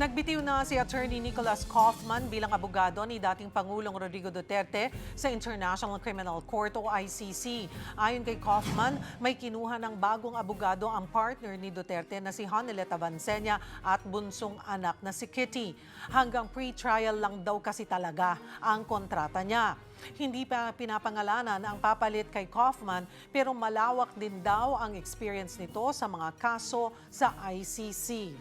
Nagbitiw na si Attorney Nicholas Kaufman bilang abogado ni dating Pangulong Rodrigo Duterte sa International Criminal Court o ICC. Ayon kay Kaufman, may kinuha ng bagong abogado ang partner ni Duterte na si Honeleta Vansenia at bunsong anak na si Kitty. Hanggang pre-trial lang daw kasi talaga ang kontrata niya. Hindi pa pinapangalanan ang papalit kay Kaufman pero malawak din daw ang experience nito sa mga kaso sa ICC.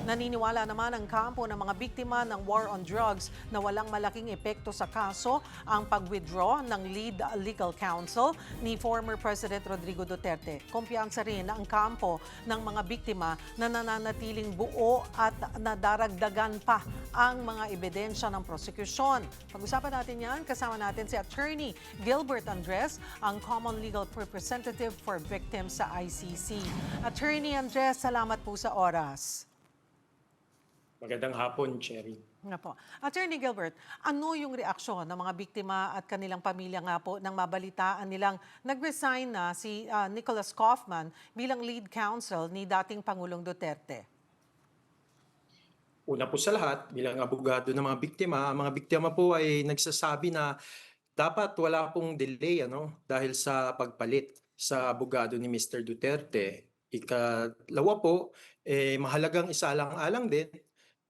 Naniniwala naman ang kampo ng mga biktima ng war on drugs na walang malaking epekto sa kaso ang pag-withdraw ng lead legal counsel ni former President Rodrigo Duterte. Kumpiyansa rin ang kampo ng mga biktima na nananatiling buo at nadaragdagan pa ang mga ebidensya ng prosekusyon. Pag-usapan natin yan, kasama natin si Attorney Gilbert Andres, ang Common Legal Representative for Victims sa ICC. Attorney Andres, salamat po sa oras. Magandang hapon, Cherry. Nga po. Attorney Gilbert, ano yung reaksyon ng mga biktima at kanilang pamilya nga po nang mabalitaan nilang nag-resign na si Nicholas Kaufman bilang lead counsel ni dating Pangulong Duterte? Una po sa lahat, bilang abogado ng mga biktima, ang mga biktima po ay nagsasabi na dapat wala pong delay dahil sa pagpalit sa abogado ni Mr. Duterte. Ikalawa po, mahalagang isaalang-alang din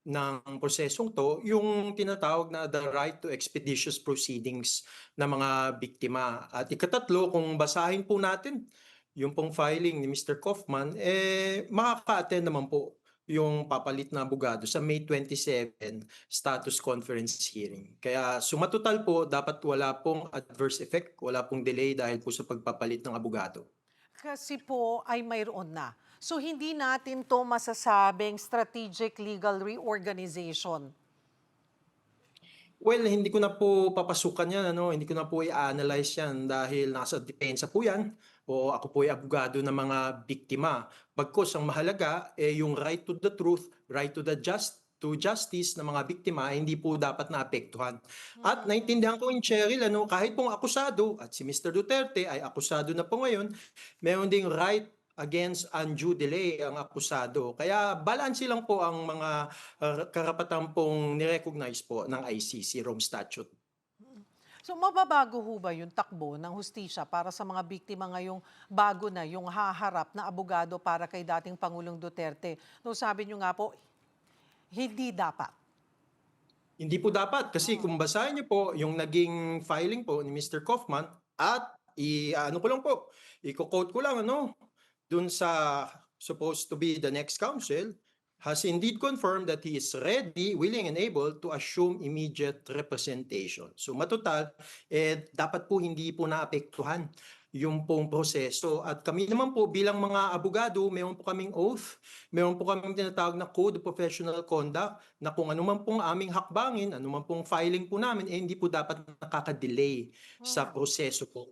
ng prosesong to, yung tinatawag na the right to expeditious proceedings ng mga biktima. At ikatatlo, kung basahin po natin yung pong filing ni Mr. Kaufman, makaka-attend naman po yung papalit na abogado sa May 27 status conference hearing. Kaya sumatotal po, dapat wala pong adverse effect, wala pong delay dahil po sa pagpapalit ng abogado. Kasi po ay mayroon na. So hindi natin to masasabing strategic legal reorganization. Well, hindi ko na po papasukan yan, hindi ko na po i-analyze yan dahil nasa depensa po yan o ako po ay abogado ng mga biktima. Bagkus ang mahalaga yung right to the truth, right to the justice ng mga biktima, hindi po dapat naapektuhan. At naintindihan ko yung Cheryl, kahit pong akusado, at si Mr. Duterte ay akusado na po ngayon, meron ding right against undue delay ang akusado. Kaya balanse lang po ang mga karapatan pong nirecognize po ng ICC Rome Statute. So mababago ho ba yung takbo ng hustisya para sa mga biktima ngayong bago na yung haharap na abogado para kay dating Pangulong Duterte? No, sabi nyo nga po, hindi dapat. Hindi po dapat kasi kung basahin niyo po yung naging filing po ni Mr. Kaufman at ano ko lang po, i-quote ko lang dun sa supposed to be the next counsel, has indeed confirmed that he is ready, willing, and able to assume immediate representation. So matotal, dapat po hindi po naapektuhan yung pong proseso. At kami naman po bilang mga abogado, mayroon po kaming oath, mayroon po kaming tinatawag na Code of Professional Conduct na kung ano man pong aming hakbangin, ano man pong filing po namin, hindi po dapat nakaka-delay sa proseso po.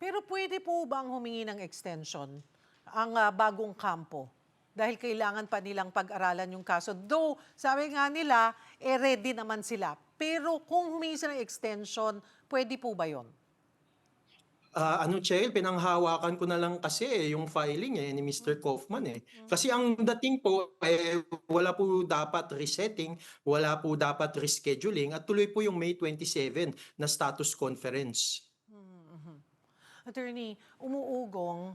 Pero pwede po bang humingi ng extension ang bagong kampo? Dahil kailangan pa nilang pag-aralan yung kaso. Though, sabi nga nila, ready naman sila. Pero kung humingi sila ng extension, pwede po ba yun? Cheryl, pinanghawakan ko na lang kasi yung filing ni Mr. Kaufman Kasi ang dating po, wala po dapat resetting, wala po dapat rescheduling at tuloy po yung May 27 na status conference. Attorney, umugong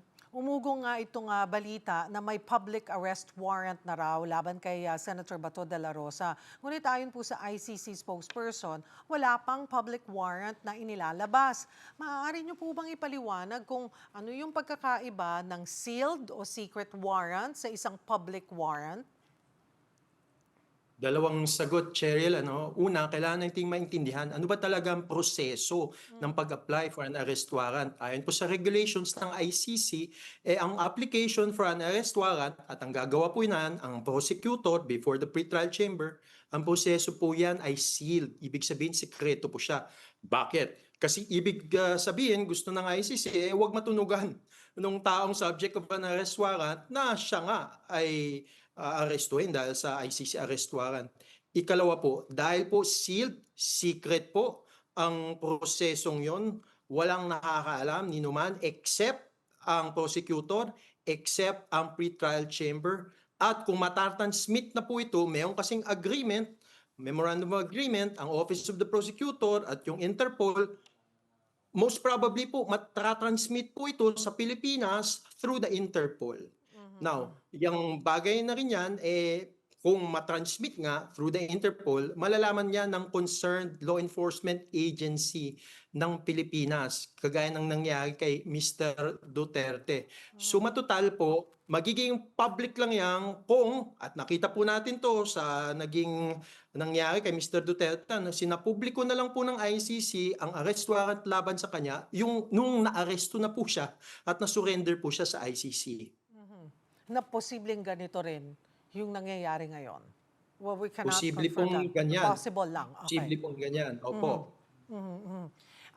nga itong balita na may public arrest warrant na raw laban kay Senator Bato de la Rosa. Ngunit ayon po sa ICC spokesperson, wala pang public warrant na inilalabas. Maaari niyo po bang ipaliwanag kung ano yung pagkakaiba ng sealed o secret warrant sa isang public warrant? Dalawang sagot, Cheryl. Una, kailangan nating maintindihan ano ba talagang proseso ng pag-apply for an arrest warrant. Ayon po sa regulations ng ICC, ang application for an arrest warrant at ang gagawa po yan, ang prosecutor before the pretrial chamber, ang proseso po yan ay sealed. Ibig sabihin, sikreto po siya. Bakit? Kasi ibig sabihin, gusto ng ICC, huwag matunugan nung taong subject of an arrest warrant na siya nga ay arestuhin dahil sa ICC arrest warrant. Ikalawa po, dahil po sealed, secret po ang prosesong yon, walang nakakaalam ni numan except ang prosecutor, except ang pretrial chamber At kung matatransmit na po ito, mayroon kasing agreement, memorandum of agreement, ang Office of the Prosecutor at yung Interpol, most probably po matatransmit po ito sa Pilipinas through the Interpol. Now, yung bagay na rin yan, kung matransmit nga through the Interpol, malalaman niya ng concerned law enforcement agency ng Pilipinas, kagaya ng nangyari kay Mr. Duterte. So matutal po, magiging public lang yan kung, at nakita po natin to sa naging nangyari kay Mr. Duterte, na sinapubliko na lang po ng ICC ang arrest warrant laban sa kanya, yung nung naaresto na po siya at na-surrender po siya sa ICC. Na posibleng ganito rin yung nangyayari ngayon. Well, we cannot Posible confirm pong that. ganyan. Possible lang. Okay. Posible pong ganyan. Opo.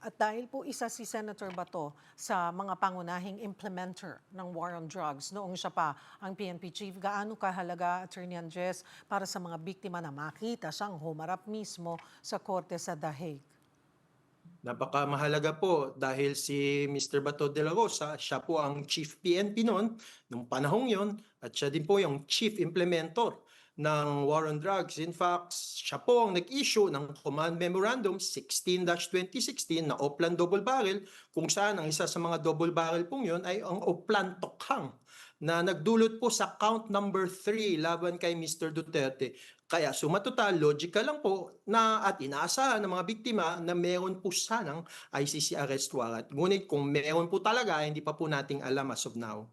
At dahil po isa si Senator Bato sa mga pangunahing implementer ng war on drugs noong siya pa ang PNP chief, gaano kahalaga, Attorney Andres, para sa mga biktima na makita siyang humarap mismo sa korte sa The Hague? Napakamahalaga po dahil si Mr. Bato de la Rosa, siya po ang Chief PNP noon, nung panahong yon, at siya din po yung Chief Implementor ng War on Drugs. In fact, siya po ang nag-issue ng Command Memorandum 16-2016 na Oplan Double Barrel, kung saan ang isa sa mga double barrel pong yun ay ang Oplan Tokhang, na nagdulot po sa count number 3 laban kay Mr. Duterte. Kaya sumatotal, logical lang po na at inaasahan ng mga biktima na meron po sanang ICC arrest warrant. Ngunit kung meron po talaga, hindi pa po nating alam as of now.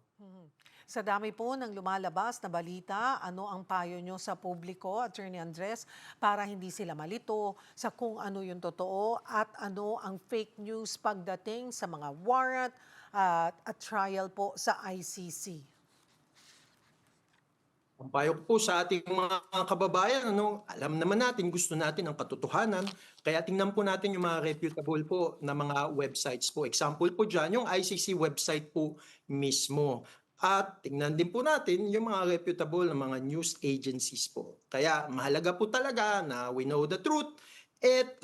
Sa dami po ng lumalabas na balita, ano ang payo nyo sa publiko, Attorney Andres, para hindi sila malito sa kung ano yung totoo at ano ang fake news pagdating sa mga warrant at trial po sa ICC? Ang payo ko po sa ating mga kababayan, alam naman natin, gusto natin ang katotohanan, kaya tingnan po natin yung mga reputable po na mga websites po. Example po dyan, yung ICC website po mismo. At tingnan din po natin yung mga reputable na mga news agencies po. Kaya mahalaga po talaga na we know the truth at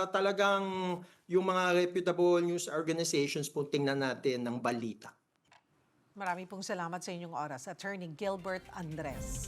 talagang yung mga reputable news organizations po tingnan natin ng balita. Marami pong salamat sa inyong oras, Attorney Gilbert Andres.